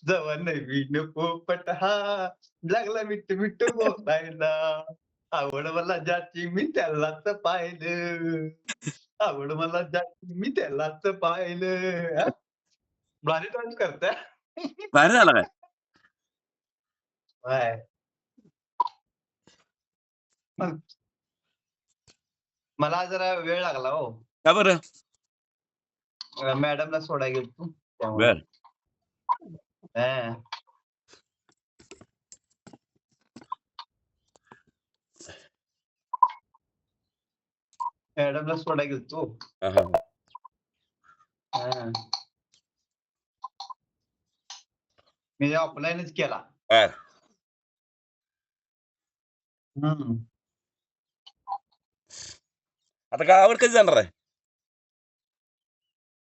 जेव्हा नवीन पोपट हा लागला मिट्टू मिट्टू बोलायला. आवड मला ज्याची मी त्यालाच पाहिलं. आवड मला ज्याची मी त्यालाच पाहिलं. हां, भारी डान्स करताय. बाहेर झाला काय? होय. मग मला जरा वेळ लागला हो. का बरं? मॅडमला सोडायला गेलतो त्यामुळे. बर. हां. मॅडमला सोडायला गेलतो. हां, हां. हां. मी ऑफलाईनच केला. बर. हं. आता गावावर कधी जाणार आहे?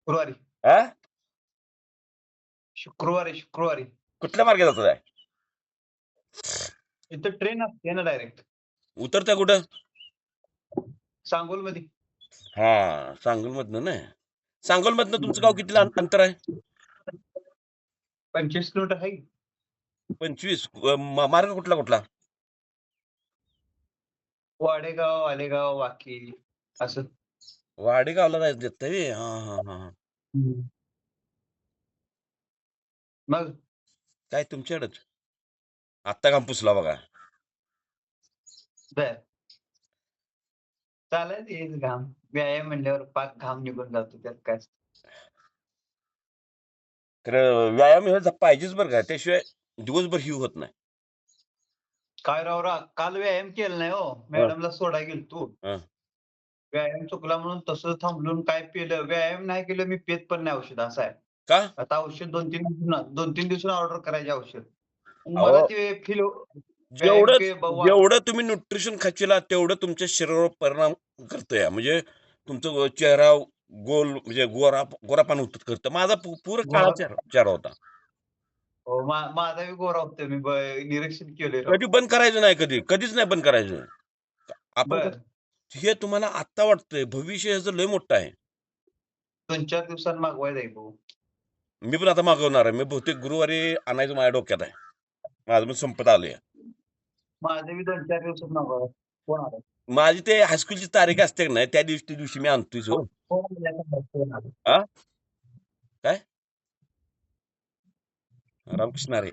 शुक्रवारी. हां? शुक्रवारी. कुठल्या मार्गे जात आहे? इथं ट्रेन असते ना डायरेक्ट. उतरता कुठं? सांगोलमध्ये. हां, सांगोलमधनं ना? सांगोलमधनं तुमचं गाव किती अंतर आहे? 25 किलोमीटर आहे की. 25 मार्ग कुठला? वाडेगाव, आलेगाव, वाकी असं. वाडेगावला जायचं देत आहे. हां, हां, हां. हं. मग काय तुमच्याकडंच? आत्ता घाम पुसला बघा. बरं. चालायचं येईल घाम. व्यायाम म्हणल्यावर पाक घाम निघून जातो त्यात काय. खरं व्यायाम हे पाहिजेच बरं का, त्याशिवाय दिवसभर ही होत नाही. काय राव काल व्यायाम केला नाही हो. हां, मॅडमला सोडायला गेलतो. हां. व्यायाम चुकला म्हणून तसंच थांबलो काय पिलं. व्यायाम नाही केलं मी पीत पण नाही औषध असं आहे. का? आता औषध 2-3 दिवसानं ऑर्डर करायचे औषध. मला अहो, ते व्यायाम जेवढं के जेवढं तुम्ही न्यूट्रिशन खाशीला तेवढं तुमच्या शरीरावर परिणाम करतंय. म्हणजे तुमचा चेहरा गोल म्हणजे गोरापान करतं. माझा पूर्ण काळा चेहरा होता. हो, माझा बी गोरा होतोय. मी निरीक्षण केलंय राव. कधी बंद करायचं नाही कधीच नाही बंद करायचं. आपण बरं. हे तुम्हाला आत्ता वाटतंय, भविष्य ह्याचं लय मोठं आहे. 2-4 दिवसांनी मागवायला जाईल भाऊ. मी पण आता मागवणार आहे. मी बहुतेक गुरुवारी आणायचं माझ्या डोक्यात आहे. माझं पण संपत आलंय. माझे बी 2-4 दिवसात मागवायला. कोण आलं? माझी ते हायस्कूलची तारीख असते की नाही, त्या दिवशी मी आणतोयच हो. कोण आलं? हां? काय? रामकृष्ण हरी.